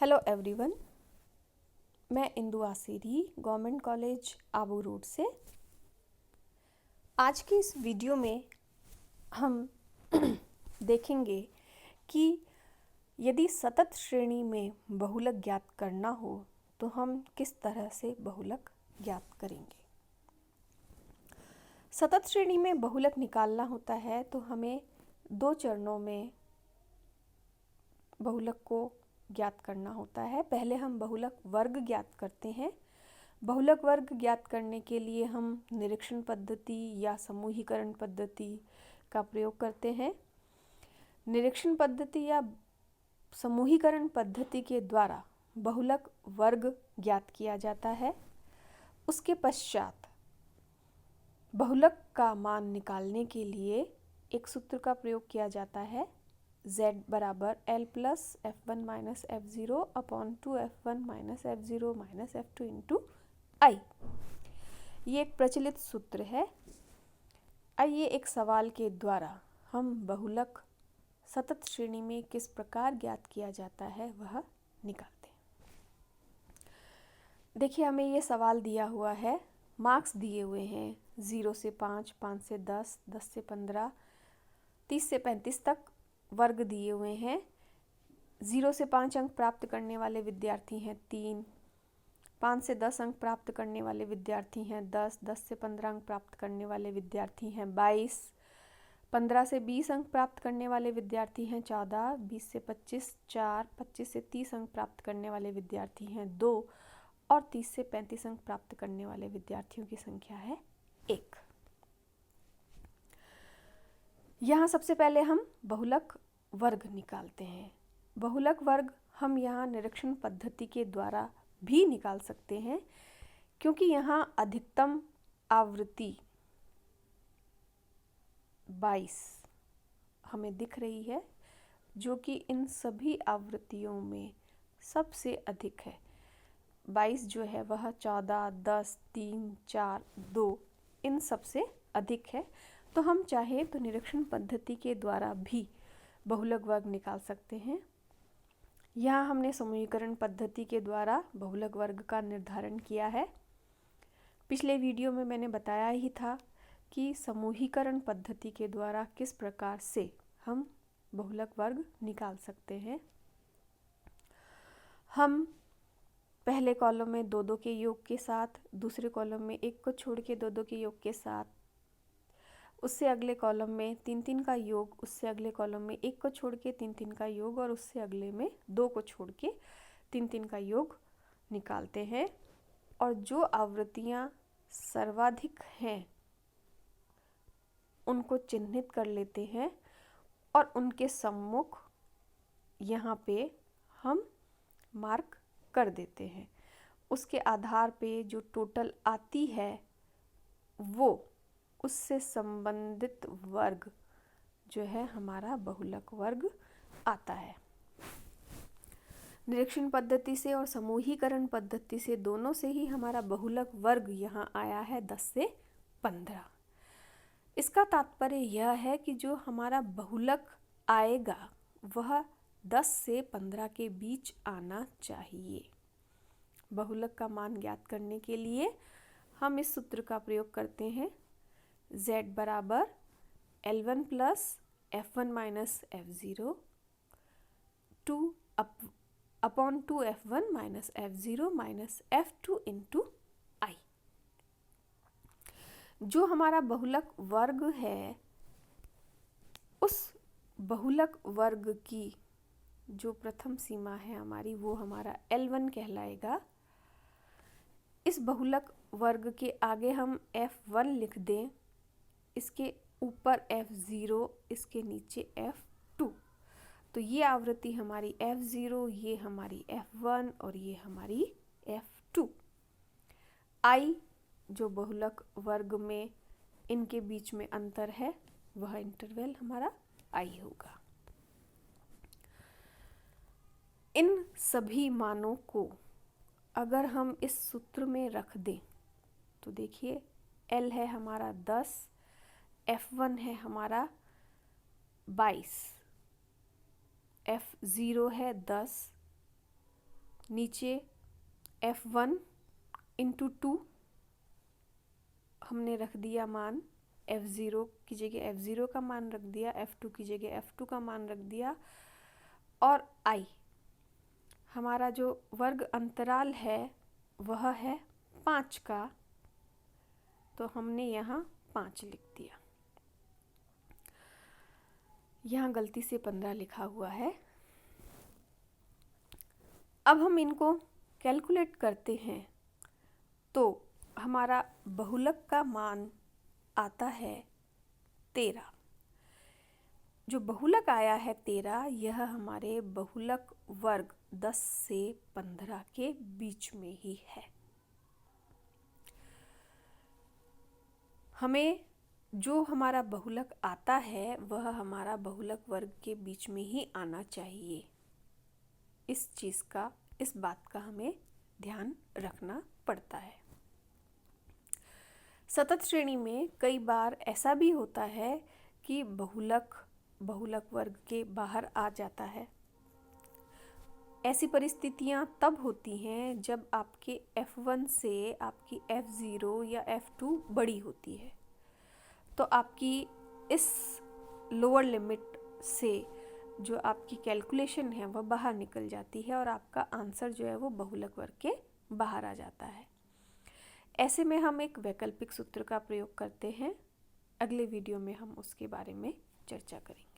Hello everyone, मैं Indu Aseri government college Abu road से। आज की इस वीडियो में हम देखेंगे कि यदि सतत श्रेणी में बहुलक ज्ञात करना हो तो हम किस तरह से बहुलक ज्ञात करेंगे। सतत श्रेणी में बहुलक निकालना होता है तो हमें दो चरणों में बहुलक को ज्ञात करना होता है। पहले हम बहुलक वर्ग ज्ञात करते हैं। बहुलक वर्ग ज्ञात करने के लिए हम निरीक्षण पद्धति या समूहीकरण पद्धति का प्रयोग करते हैं। निरीक्षण पद्धति या समूहीकरण पद्धति के द्वारा बहुलक वर्ग ज्ञात किया जाता है। उसके पश्चात बहुलक का मान निकालने के लिए एक सूत्र का प्रयोग किया जाता है, z बराबर L plus F1 minus F0 upon 2 F1 minus F0 minus F2 into I. ये एक प्रचलित सूत्र है। आइए एक सवाल के द्वारा हम बहुलक सतत श्रेणी में किस प्रकार ज्ञात किया जाता है वह निकालते हैं। देखिए, हमें ये सवाल दिया हुआ है, मार्क्स दिए हुए हैं 0 से 5, 5 से 10, 10 से 15, 30 से 35 तक वर्ग दिए हुए हैं। 0 से 5 अंक प्राप्त करने वाले विद्यार्थी हैं 3, 5 से 10 अंक प्राप्त करने वाले विद्यार्थी हैं 10, 10 से 15 अंक प्राप्त करने वाले विद्यार्थी हैं 22, 15 से 20 अंक प्राप्त करने वाले विद्यार्थी हैं 14, 20 से 25 4, 25 से 30 अंक प्राप्त करने वाले विद्यार्थी हैं 2 और 30 से 35 अंक प्राप्त करने वाले विद्यार्थियों की संख्या है 1। यहाँ सबसे पहले हम बहुलक वर्ग निकालते हैं। बहुलक वर्ग हम यहाँ निरीक्षण पद्धति के द्वारा भी निकाल सकते हैं, क्योंकि यहाँ अधिकतम आवृत्ति 22 हमें दिख रही है, जो कि इन सभी आवृत्तियों में सबसे अधिक है। 22 जो है वह 14, 10, 3, 4, 2 इन सबसे अधिक है। तो हम चाहे तो निरीक्षण पद्धति के द्वारा भी बहुलक वर्ग निकाल सकते हैं। यहाँ हमने समूहीकरण पद्धति के द्वारा बहुलक वर्ग का निर्धारण किया है। पिछले वीडियो में मैंने बताया ही था कि समूहीकरण पद्धति के द्वारा किस प्रकार से हम बहुलक वर्ग निकाल सकते हैं। हम पहले कॉलम में 2-2 के योग के साथ, दूसरे कॉलम में 1 को छोड़ के 2-2 के योग के साथ, उससे अगले कॉलम में 3-3 का योग, उससे अगले कॉलम में 1 को छोड़ के 3-3 का योग और उससे अगले में 2 को छोड़ के 3-3 का योग निकालते हैं। और जो आवृत्तियाँ सर्वाधिक हैं उनको चिन्हित कर लेते हैं और उनके सम्मुख यहाँ पे हम मार्क कर देते हैं। उसके आधार पे जो टोटल आती है वो उससे संबंधित वर्ग जो है हमारा बहुलक वर्ग आता है। निरीक्षण पद्धति से और समूहीकरण पद्धति से दोनों से ही हमारा बहुलक वर्ग यहाँ आया है 10 से 15। इसका तात्पर्य यह है कि जो हमारा बहुलक आएगा वह 10 से 15 के बीच आना चाहिए। बहुलक का मान ज्ञात करने के लिए हम इस सूत्र का प्रयोग करते हैं, z बराबर L1 plus F1 minus F0 upon 2 F1 minus F0 minus F2 into I. जो हमारा बहुलक वर्ग है उस बहुलक वर्ग की जो प्रथम सीमा है हमारी वो हमारा L1 कहलाएगा। इस बहुलक वर्ग के आगे हम F1 लिख दें, इसके ऊपर F0, इसके नीचे F2, तो ये आवृत्ति हमारी F0, ये हमारी F1 और ये हमारी F2। I जो बहुलक वर्ग में इनके बीच में अंतर है वह इंटरवल हमारा I होगा। इन सभी मानों को अगर हम इस सूत्र में रख दें तो देखिए, L है हमारा 10, F1 है हमारा 22, F0 है 10, नीचे F1 इंटू 2 हमने रख दिया मान, F0 की जगह F0 का मान रख दिया, F2 की जगह F2 का मान रख दिया, और I हमारा जो वर्ग अंतराल है वह है 5 का, तो हमने यहाँ 5 लिख दिया। यहाँ गलती से 15 लिखा हुआ है। अब हम इनको कैलकुलेट करते हैं तो हमारा बहुलक का मान आता है 13। जो बहुलक आया है 13, यह हमारे बहुलक वर्ग 10 से 15 के बीच में ही है। हमें जो हमारा बहुलक आता है वह हमारा बहुलक वर्ग के बीच में ही आना चाहिए। इस बात का हमें ध्यान रखना पड़ता है। सतत श्रेणी में कई बार ऐसा भी होता है कि बहुलक वर्ग के बाहर आ जाता है। ऐसी परिस्थितियां तब होती हैं जब आपके F1 से आपकी F0 या F2 बड़ी होती है, तो आपकी इस लोअर लिमिट से जो आपकी कैलकुलेशन है वह बाहर निकल जाती है और आपका आंसर जो है वो बहुलक वर्ग के बाहर आ जाता है। ऐसे में हम एक वैकल्पिक सूत्र का प्रयोग करते हैं। अगले वीडियो में हम उसके बारे में चर्चा करेंगे।